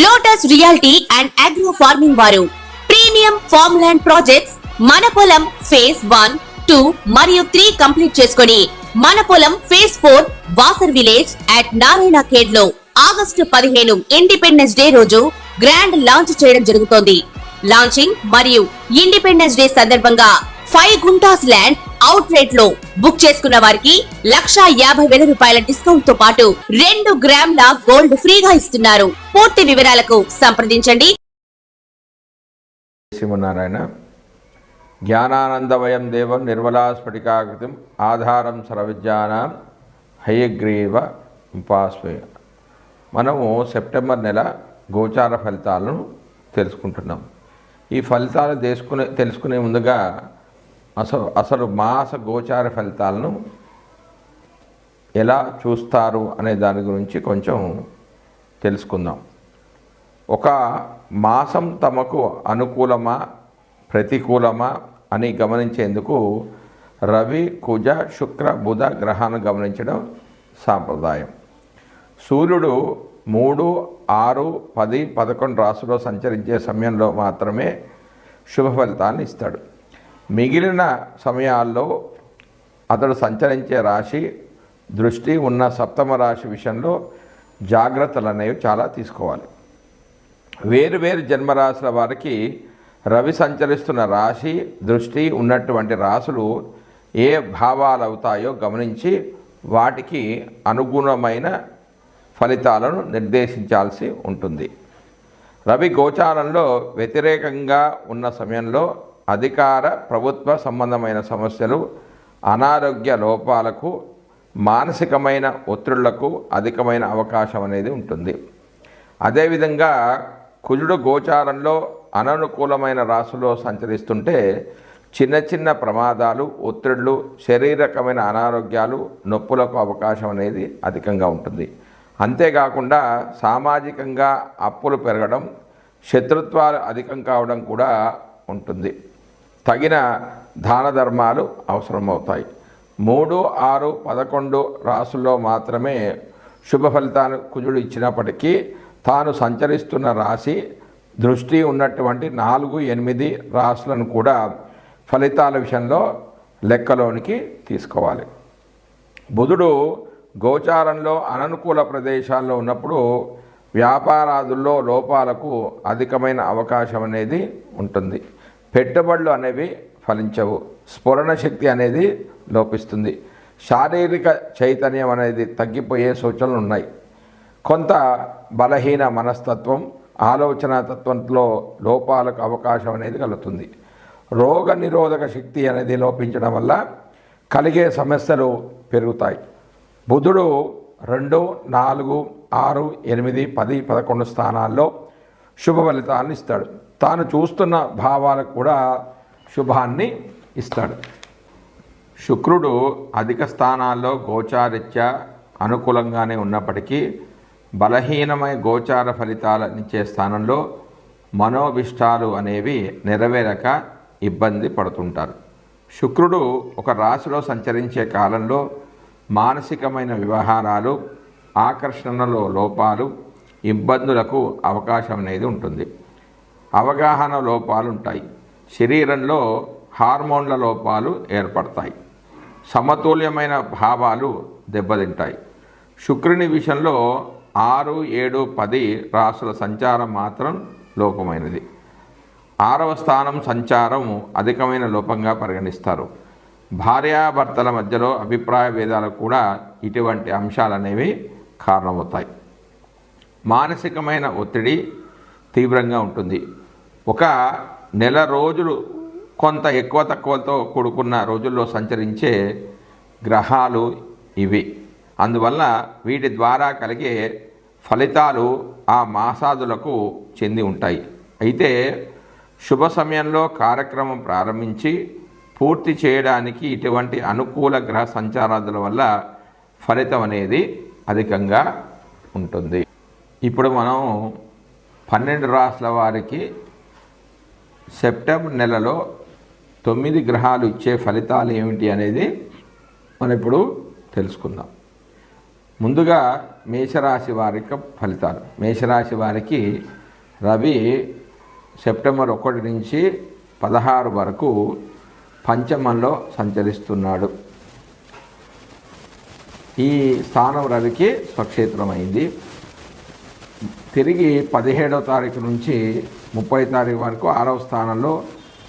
Lotus reality and agro farming వారు premium farm land projects మన పొలం ఫేజ్ 1, 2 మరియు 3 కంప్లీట్ చేసుకొని మన పొలం phase 4 Wasar village at Narayana Khed లో ఆగస్టు 15 ఇండిపెండెన్స్ డే రోజు గ్రాండ్ లాంచ్ చేయడం జరుగుతోంది. లాంచింగ్ మరియు ఇండిపెండెన్స్ డే సందర్భంగా 5 గుంటాస్ ల్యాండ్ అవుట్ రేట్ లో బుక్ చేసుకున్న వారికి 1,50,000 రూపాయల డిస్కౌంట్ తో పాటు 2 గ్రాముల గోల్డ్ ఫ్రీగా ఇస్తున్నారు. పూర్తి వివరాలకు సంప్రదించండి. శ్రీమన్నారాయణ జ్ఞానానందమయం దేవం నిర్మలాస్ఫటికాకృతిం ఆధారం సర్వవిద్యానాం హయగ్రీవ ఉపాస్మయ. మనము సెప్టెంబర్ నెల గోచార ఫలితాలను తెలుసుకుంటున్నాం. ఈ ఫలితాలు తెలుసుకునే ముందుగా అసలు మాస గోచార ఫలితాలను ఎలా చూస్తారు అనే దాని గురించి కొంచెం తెలుసుకుందాం. ఒక మాసం తమకు అనుకూలమా ప్రతికూలమా అని గమనించేందుకు రవి, కుజ, శుక్ర, బుధ గ్రహాలను గమనించడం సాంప్రదాయం. సూర్యుడు 3, 6, 10, 11 రాశుల్లో సంచరించే సమయంలో మాత్రమే శుభ ఫలితాలను ఇస్తాడు. మిగిలిన సమయాల్లో అతడు సంచరించే రాశి దృష్టి ఉన్న సప్తమ రాశి విషయంలో జాగ్రత్తలు అనేవి చాలా తీసుకోవాలి. వేరువేరు జన్మరాశుల వారికి రవి సంచరిస్తున్న రాశి దృష్టి ఉన్నటువంటి రాశులు ఏ భావాలు అవుతాయో గమనించి వాటికి అనుగుణమైన ఫలితాలను నిర్దేశించాల్సి ఉంటుంది. రవి గోచారంలో వ్యతిరేకంగా ఉన్న సమయంలో అధికార ప్రభుత్వ సంబంధమైన సమస్యలు, అనారోగ్య లోపాలకు, మానసికమైన ఒత్తిళ్లకు అధికమైన అవకాశం అనేది ఉంటుంది. అదేవిధంగా కుజుడు గోచారంలో అననుకూలమైన రాశిలో సంచరిస్తుంటే చిన్న చిన్న ప్రమాదాలు, ఒత్తిళ్లు, శారీరకమైన అనారోగ్యాలు, నొప్పులకు అవకాశం అనేది అధికంగా ఉంటుంది. అంతేకాకుండా సామాజికంగా అప్పులు పెరగడం, శత్రుత్వాలు అధికం కావడం కూడా ఉంటుంది. తగిన దాన ధర్మాలు అవసరమవుతాయి. 3, 6, 11 రాశుల్లో మాత్రమే శుభ ఫలితాలు కుజుడు ఇచ్చినప్పటికీ తాను సంచరిస్తున్న రాశి దృష్టి ఉన్నటువంటి 4, 8 రాశులను కూడా ఫలితాల విషయంలో లెక్కలోనికి తీసుకోవాలి. బుధుడు గోచారంలో అననుకూల ప్రదేశాల్లో ఉన్నప్పుడు వ్యాపారాదుల్లో లోపాలకు అధికమైన అవకాశం అనేది ఉంటుంది. పెట్టుబడులు అనేవి ఫలించవు. స్ఫురణ శక్తి అనేది లోపిస్తుంది. శారీరక చైతన్యం అనేది తగ్గిపోయే సూచనలు ఉన్నాయి. కొంత బలహీన మనస్తత్వం, ఆలోచన తత్వంలో లోపాలకు అవకాశం అనేది కలుగుతుంది. రోగ నిరోధక శక్తి అనేది లోపించడం వల్ల కలిగే సమస్యలు పెరుగుతాయి. బుధుడు 2, 4, 6, 8, 10, 11 స్థానాల్లో శుభ ఫలితాలను ఇస్తాడు. తాను చూస్తున్న భావాలకు కూడా శుభాన్ని ఇస్తాడు. శుక్రుడు అధిక స్థానాల్లో గోచారిత్యా అనుకూలంగానే ఉన్నప్పటికీ బలహీనమైన గోచార ఫలితాలనిచ్చే స్థానంలో మనోభిష్టాలు అనేవి నెరవేరక ఇబ్బంది పడుతుంటారు. శుక్రుడు ఒక రాశిలో సంచరించే కాలంలో మానసికమైన వ్యవహారాలు, ఆకర్షణలో లోపాలు, ఇబ్బందులకు అవకాశం అనేది ఉంటుంది. అవగాహన లోపాలు ఉంటాయి. శరీరంలో హార్మోన్ల లోపాలు ఏర్పడతాయి. సమతుల్యమైన భావాలు దెబ్బతింటాయి. శుక్రుని విషయంలో 6, 7, 10 రాశుల సంచారం మాత్రం లోపమైనది. 6వ స్థానం సంచారం అధికమైన లోపంగా పరిగణిస్తారు. భార్యాభర్తల మధ్యలో అభిప్రాయ భేదాలకు కూడా ఇటువంటి అంశాలు అనేవి కారణమవుతాయి. మానసికమైన ఒత్తిడి తీవ్రంగా ఉంటుంది. ఒక నెల రోజులు కొంత ఎక్కువ తక్కువతో కూడుకున్న రోజుల్లో సంచరించే గ్రహాలు ఇవి. అందువల్ల వీటి ద్వారా కలిగే ఫలితాలు ఆ మాసాదులకు చెంది ఉంటాయి. అయితే శుభ సమయంలో కార్యక్రమం ప్రారంభించి పూర్తి చేయడానికి ఇటువంటి అనుకూల గ్రహ సంచారాల వల్ల ఫలితం అనేది అధికంగా ఉంటుంది. ఇప్పుడు మనం 12 రాశుల వారికి సెప్టెంబర్ నెలలో 9 గ్రహాలు ఇచ్చే ఫలితాలు ఏమిటి అనేది మనం ఇప్పుడు తెలుసుకుందాం. ముందుగా మేషరాశి వారికి ఫలితాలు. మేషరాశి వారికి రవి సెప్టెంబర్ 1 నుంచి 16 వరకు పంచమంలో సంచరిస్తున్నాడు. ఈ స్థానం రవికి స్వక్షేత్రమైంది. తిరిగి 17వ తారీఖు నుంచి 30వ తారీఖు వరకు 6వ స్థానంలో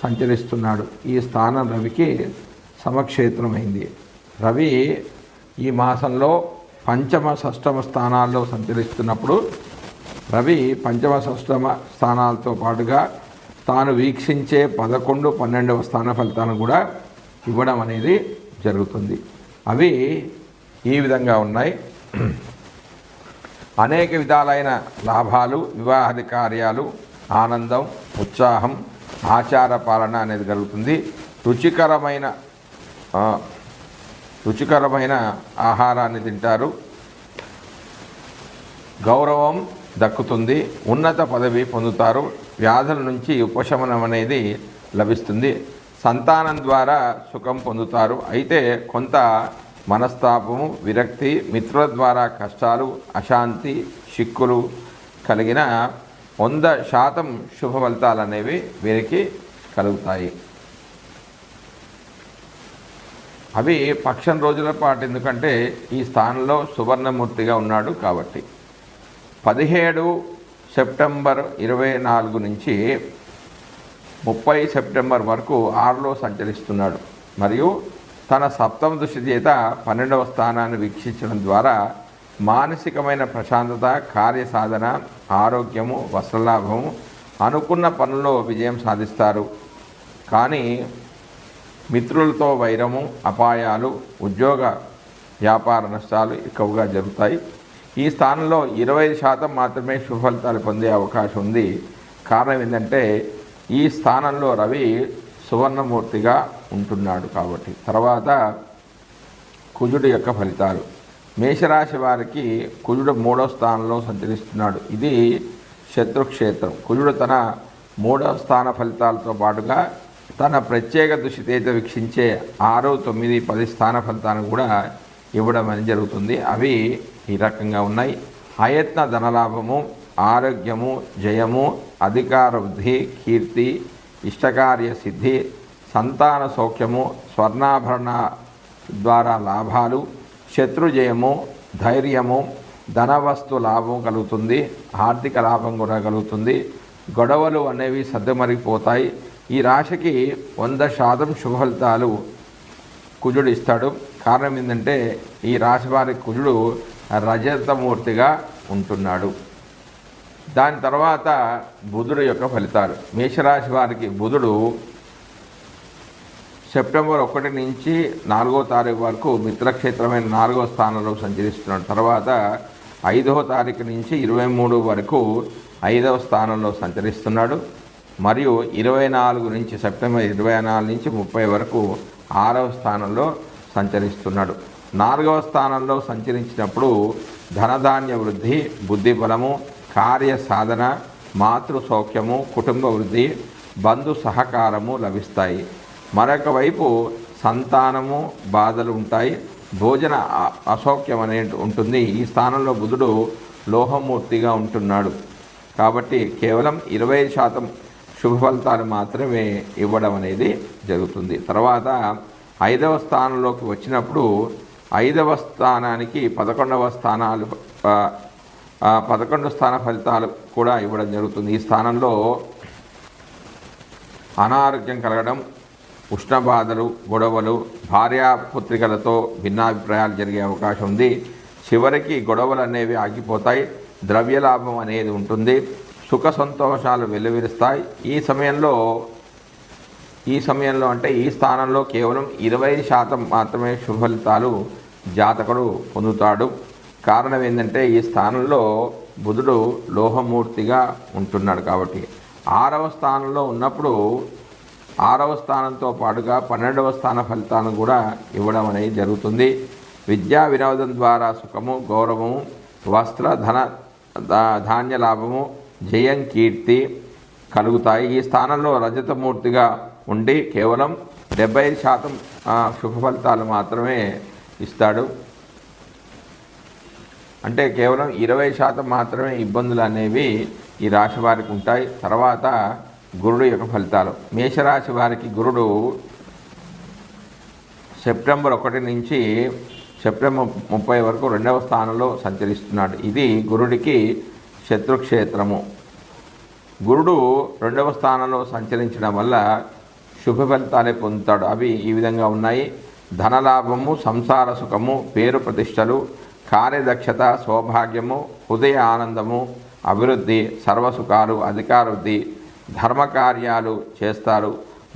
సంచరిస్తున్నాడు. ఈ స్థానం రవికి సమక్షేత్రమైంది. రవి ఈ మాసంలో పంచమ షష్టమ స్థానాల్లో సంచరిస్తున్నప్పుడు రవి పంచమ షష్టమ స్థానాలతో పాటుగా తాను వీక్షించే 11, 12వ స్థాన ఫలితాలను కూడా ఇవ్వడం అనేది జరుగుతుంది. అవి ఈ విధంగా ఉన్నాయి. అనేక విధాలైన లాభాలు, వివాహాది కార్యాలు, ఆనందం, ఉత్సాహం, ఆచార పాలన అనేది కలుగుతుంది. రుచికరమైన ఆహారాన్ని తింటారు. గౌరవం దక్కుతుంది. ఉన్నత పదవి పొందుతారు. వ్యాధుల నుంచి ఉపశమనం అనేది లభిస్తుంది. సంతానం ద్వారా సుఖం పొందుతారు. అయితే కొంత మనస్తాపము, విరక్తి, మిత్రుల ద్వారా కష్టాలు, అశాంతి, చిక్కులు కలిగిన 100% శుభ ఫలితాలు అనేవి వీరికి కలుగుతాయి. అవి పక్షం రోజుల పాటు, ఎందుకంటే ఈ స్థానంలో సువర్ణమూర్తిగా ఉన్నాడు కాబట్టి. 17 సెప్టెంబర్ 24 నుంచి 30 సెప్టెంబర్ వరకు 6లో సంచరిస్తున్నాడు. మరియు తన సప్తమ దృష్టి చేత 12వ స్థానాన్ని వీక్షించడం ద్వారా మానసికమైన ప్రశాంతత, కార్యసాధన, ఆరోగ్యము, వస్త్రలాభము, అనుకున్న పనుల్లో విజయం సాధిస్తారు. కానీ మిత్రులతో వైరము, అపాయాలు, ఉద్యోగ వ్యాపార నష్టాలు ఎక్కువగా జరుగుతాయి. ఈ స్థానంలో 25% మాత్రమే శుభ ఫలితాలు పొందే అవకాశం ఉంది. కారణం ఏంటంటే ఈ స్థానంలో రవి సువర్ణమూర్తిగా ఉంటున్నాడు కాబట్టి. తర్వాత కుజుడు యొక్క ఫలితాలు. మేషరాశి వారికి కుజుడు 3వ స్థానంలో సంచరిస్తున్నాడు. ఇది శత్రుక్షేత్రం. కుజుడు తన 3వ స్థాన ఫలితాలతో పాటుగా తన ప్రత్యేక దృష్టితేత వీక్షించే 6, 9, 10 స్థాన ఫలితాలను కూడా ఇవ్వడం అనేది జరుగుతుంది. అవి ఈ రకంగా ఉన్నాయి. అయత్న ధనలాభము, ఆరోగ్యము, జయము, అధికార వృద్ధి, కీర్తి, ఇష్టకార్య సిద్ధి, సంతాన సౌఖ్యము, స్వర్ణాభరణ ద్వారా లాభాలు, శత్రుజయము, ధైర్యము, ధనవస్తు లాభం కలుగుతుంది. ఆర్థిక లాభం కూడా కలుగుతుంది. గొడవలు అనేవి సర్దుమరిగిపోతాయి. ఈ రాశికి 100% శుభ ఫలితాలు కుజుడు ఇస్తాడు. కారణం ఏంటంటే ఈ రాశి వారి కుజుడు రజతమూర్తిగా ఉంటున్నాడు. దాని తర్వాత బుధుడు యొక్క ఫలితాలు. మేషరాశి వారికి బుధుడు సెప్టెంబర్ 1 నుంచి 4వ తారీఖు వరకు మిత్రక్షేత్రమైన 4వ స్థానంలో సంచరిస్తున్నాడు. తర్వాత 5వ తారీఖు నుంచి 23 వరకు 5వ స్థానంలో సంచరిస్తున్నాడు. మరియు 24 నుంచి సెప్టెంబర్ 24 నుంచి 30 వరకు 6వ స్థానంలో సంచరిస్తున్నాడు. 4వ స్థానంలో సంచరించినప్పుడు ధనధాన్య వృద్ధి, బుద్ధి బలము, కార్య సాధన, మాతృ సౌఖ్యము, కుటుంబ వృద్ధి, బంధు సహకారము లభిస్తాయి. మరొక వైపు సంతానము బాధలు ఉంటాయి. భోజన అసౌఖ్యం అనేది ఉంటుంది. ఈ స్థానంలో బుధుడు లోహమూర్తిగా ఉంటున్నాడు కాబట్టి కేవలం 20% శుభ ఫలితాలు మాత్రమే ఇవ్వడం అనేది జరుగుతుంది. తర్వాత 5వ స్థానంలోకి వచ్చినప్పుడు 5వ స్థానానికి 11వ స్థానాలు 11 స్థాన ఫలితాలు కూడా ఇవ్వడం జరుగుతుంది. ఈ స్థానంలో అనారోగ్యం కలగడం, ఉష్ణ బాధలు, గొడవలు, భార్యాపుత్రికలతో భిన్నాభిప్రాయాలు జరిగే అవకాశం ఉంది. చివరికి గొడవలు అనేవి ఆగిపోతాయి. ద్రవ్యలాభం అనేది ఉంటుంది. సుఖ సంతోషాలు వెల్లువిరుస్తాయి. ఈ సమయంలో అంటే ఈ స్థానంలో కేవలం 20% మాత్రమే శుభ ఫలితాలు జాతకుడు పొందుతాడు. కారణం ఏంటంటే ఈ స్థానంలో బుధుడు లోహమూర్తిగా ఉంటున్నాడు కాబట్టి. 6వ స్థానంలో ఉన్నప్పుడు 6వ స్థానంతో పాటుగా 12వ స్థాన ఫలితాలను కూడా ఇవ్వడం అనేది జరుగుతుంది. విద్యా వినోదం ద్వారా సుఖము, గౌరవము, వస్త్ర ధాన్య లాభము, జయం, కీర్తి కలుగుతాయి. ఈ స్థానంలో రజతమూర్తిగా ఉండి కేవలం 75% శుభ ఫలితాలు మాత్రమే ఇస్తాడు. అంటే కేవలం 20% మాత్రమే ఇబ్బందులు అనేవి ఈ రాశి వారికి ఉంటాయి. తర్వాత గురుడు యొక్క ఫలితాలు. మేషరాశి వారికి గురుడు సెప్టెంబర్ 1 నుంచి సెప్టెంబర్ 30 వరకు 2వ స్థానంలో సంచరిస్తున్నాడు. ఇది గురుడికి శత్రుక్షేత్రము. గురుడు 2వ స్థానంలో సంచరించడం వల్ల శుభ ఫలితాలే పొందుతాడు. అవి ఈ విధంగా ఉన్నాయి: ధనలాభము, సంసార సుఖము, పేరు ప్రతిష్టలు, కార్యదక్షత, సౌభాగ్యము, హృదయ ఆనందము, అభివృద్ధి, సర్వసుఖాలు, అధికారవృద్ధి, ధర్మకార్యాలు చేస్తారు.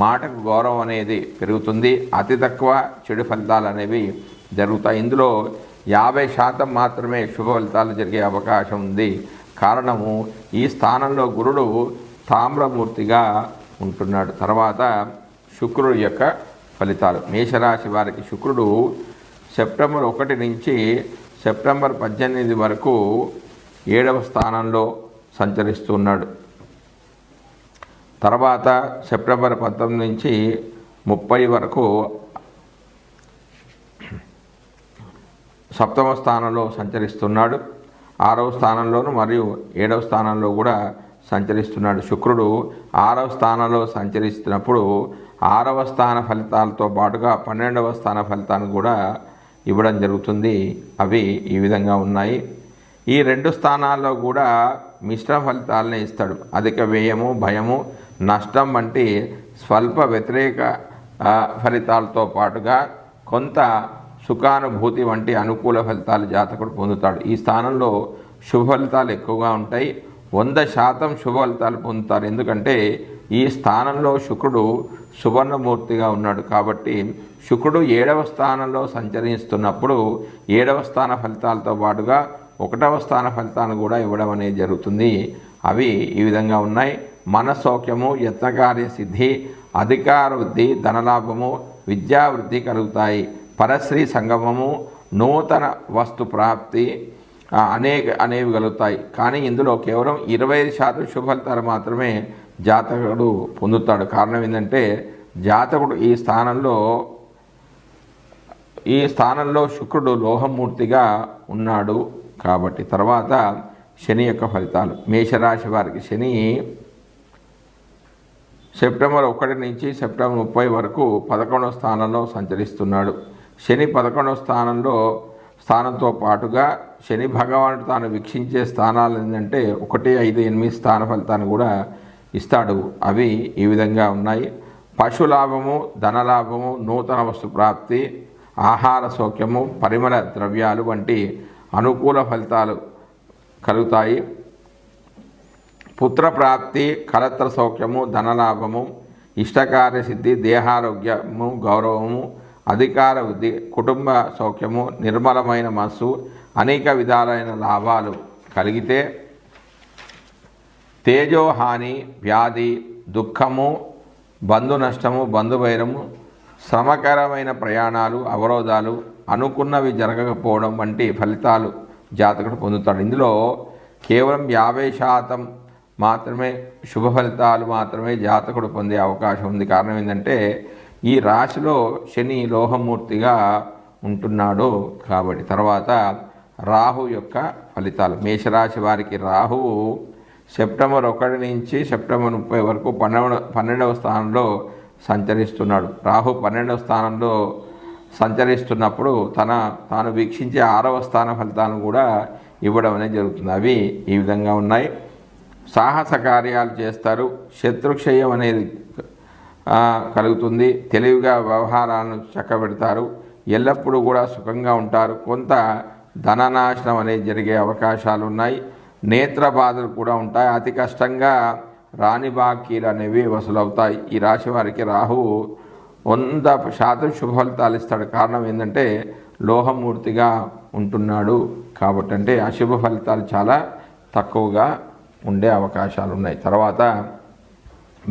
మాటకు గౌరవం అనేది పెరుగుతుంది. అతి తక్కువ చెడు ఫలితాలు అనేవి జరుగుతాయి. ఇందులో 50% మాత్రమే శుభ ఫలితాలు జరిగే అవకాశం ఉంది. కారణము, ఈ స్థానంలో గురుడు తామ్రమూర్తిగా ఉంటున్నాడు. తర్వాత శుక్రుడు యొక్క ఫలితాలు. మేషరాశి వారికి శుక్రుడు సెప్టెంబర్ 1 నుంచి సెప్టెంబర్ 18 వరకు 7వ స్థానంలో సంచరిస్తున్నాడు. తర్వాత సెప్టెంబర్ 19 నుంచి 30 వరకు 7వ స్థానంలో సంచరిస్తున్నాడు. 6వ స్థానంలోను మరియు 7వ స్థానంలో కూడా సంచరిస్తున్నాడు. శుక్రుడు 6వ స్థానంలో సంచరిస్తున్నప్పుడు 6వ స్థాన ఫలితాలతో పాటుగా 12వ స్థాన ఫలితాన్ని కూడా ఇవ్వడం జరుగుతుంది. అవి ఈ విధంగా ఉన్నాయి. ఈ 2 స్థానాల్లో కూడా మిశ్రమ ఫలితాలనే ఇస్తాడు. అధిక వ్యయము, భయము, నష్టం వంటి స్వల్ప వ్యతిరేక ఫలితాలతో పాటుగా కొంత సుఖానుభూతి వంటి అనుకూల ఫలితాలు జాతకుడు పొందుతాడు. ఈ స్థానంలో శుభ ఫలితాలు ఎక్కువగా ఉంటాయి. 100% శుభ ఫలితాలు పొందుతారు. ఎందుకంటే ఈ స్థానంలో శుక్రుడు సువర్ణమూర్తిగా ఉన్నాడు. కాబట్టి శుక్రుడు 7వ స్థానంలో సంచరిస్తున్నప్పుడు 7వ స్థాన ఫలితాలతో పాటుగా 1వ స్థాన ఫలితాలను కూడా ఇవ్వడం అనేది జరుగుతుంది. అవి ఈ విధంగా ఉన్నాయి: మనసౌఖ్యము, యత్నకార్య సిద్ధి, అధికార వృద్ధి, ధనలాభము, విద్యావృద్ధి కలుగుతాయి. పరశ్రీ సంగమము, నూతన వస్తు ప్రాప్తి అనేవి కలుగుతాయి. కానీ ఇందులో కేవలం 25% శుభ ఫలితాలు మాత్రమే జాతకుడు పొందుతాడు. కారణం ఏంటంటే జాతకుడు ఈ స్థానంలో శుక్రుడు లోహమూర్తిగా ఉన్నాడు కాబట్టి. తర్వాత శని యొక్క ఫలితాలు. మేషరాశి వారికి శని సెప్టెంబర్ 1 నుంచి సెప్టెంబర్ 30 వరకు 11వ స్థానంలో సంచరిస్తున్నాడు. శని 11వ స్థానంతో పాటుగా శని భగవానుడు తాను వీక్షించే స్థానాలు ఏంటంటే 1, 5, 8 స్థాన ఫలితాన్ని కూడా ఇస్తాడు. అవి ఈ విధంగా ఉన్నాయి: పశులాభము, ధనలాభము, నూతన వస్తు ప్రాప్తి, ఆహార సౌఖ్యము, పరిమళ ద్రవ్యాలు వంటి అనుకూల ఫలితాలు కలుగుతాయి. పుత్రప్రాప్తి, కలత్ర సౌఖ్యము, ధనలాభము, ఇష్టకార్య సిద్ధి, దేహారోగ్యము, గౌరవము, అధికార వృద్ధి, కుటుంబ సౌఖ్యము, నిర్మలమైన మనస్సు, అనేక విధాలైన లాభాలు కలిగితే తేజోహాని, వ్యాధి, దుఃఖము, బంధు నష్టము, బంధువైరము, శ్రమకరమైన ప్రయాణాలు, అవరోధాలు, అనుకున్నవి జరగకపోవడం వంటి ఫలితాలు జాతకుడు పొందుతాడు. ఇందులో కేవలం 50% మాత్రమే శుభ ఫలితాలు మాత్రమే జాతకుడు పొందే అవకాశం ఉంది. కారణం ఏంటంటే ఈ రాశిలో శని లోహమూర్తిగా ఉంటున్నాడు కాబట్టి. తర్వాత రాహు యొక్క ఫలితాలు. మేషరాశి వారికి రాహువు సెప్టెంబర్ 1 నుంచి సెప్టెంబర్ 30 వరకు 12వ స్థానంలో సంచరిస్తున్నాడు. రాహు 12వ స్థానంలో సంచరిస్తున్నప్పుడు తాను వీక్షించే 6వ స్థాన ఫలితాలను కూడా ఇవ్వడం అనేది జరుగుతుంది. అవి ఈ విధంగా ఉన్నాయి: సాహస కార్యాలు చేస్తారు, శత్రుక్షయం అనేది కలుగుతుంది, తెలివిగా వ్యవహారాలను చక్కబెడతారు, ఎల్లప్పుడూ కూడా సుఖంగా ఉంటారు, కొంత ధననాశనం అనేది జరిగే అవకాశాలు ఉన్నాయి, నేత్ర బాధలు కూడా ఉంటాయి, అతి కష్టంగా రాని బాకీలు అనేవి వసూలవుతాయి. ఈ రాశి వారికి రాహువు 100% శుభ ఫలితాలు ఇస్తాడు. కారణం ఏంటంటే లోహమూర్తిగా ఉంటున్నాడు కాబట్టి. అంటే అశుభ ఫలితాలు చాలా తక్కువగా ఉండే అవకాశాలు ఉన్నాయి. తర్వాత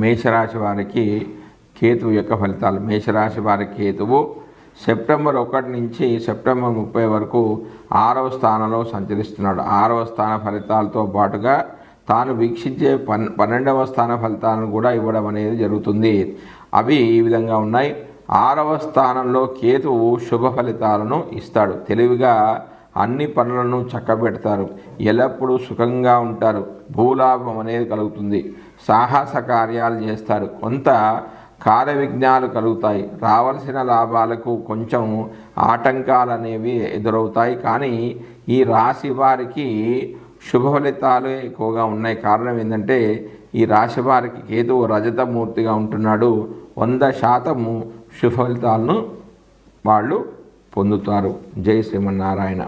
మేషరాశి వారికి కేతువు యొక్క ఫలితాలు. మేషరాశి వారి కేతువు సెప్టెంబర్ 1 నుంచి సెప్టెంబర్ 30 వరకు 6వ స్థానంలో సంచరిస్తున్నాడు. 6వ స్థాన ఫలితాలతో పాటుగా తాను వీక్షించే 12వ స్థాన ఫలితాలను కూడా ఇవ్వడం అనేది జరుగుతుంది. అవి ఈ విధంగా ఉన్నాయి: 6వ స్థానంలో కేతువు శుభ ఫలితాలను ఇస్తాడు. తెలివిగా అన్ని పనులను చక్కబెడతారు, ఎల్లప్పుడూ సుఖంగా ఉంటారు, భూలాభం అనేది కలుగుతుంది, సాహస కార్యాలు చేస్తారు, కొంత కార్య విఘ్నాలు కలుగుతాయి, రావాల్సిన లాభాలకు కొంచెం ఆటంకాలు అనేవి ఎదురవుతాయి. కానీ ఈ రాశి వారికి శుభ ఫలితాలు ఎక్కువగా ఉన్నాయి. కారణం ఏంటంటే ఈ రాశి వారికి కేతువు రజతమూర్తిగా ఉంటున్నాడు. 100% శుభ ఫలితాలను వాళ్ళు పొందుతారు. జై శ్రీమన్నారాయణ.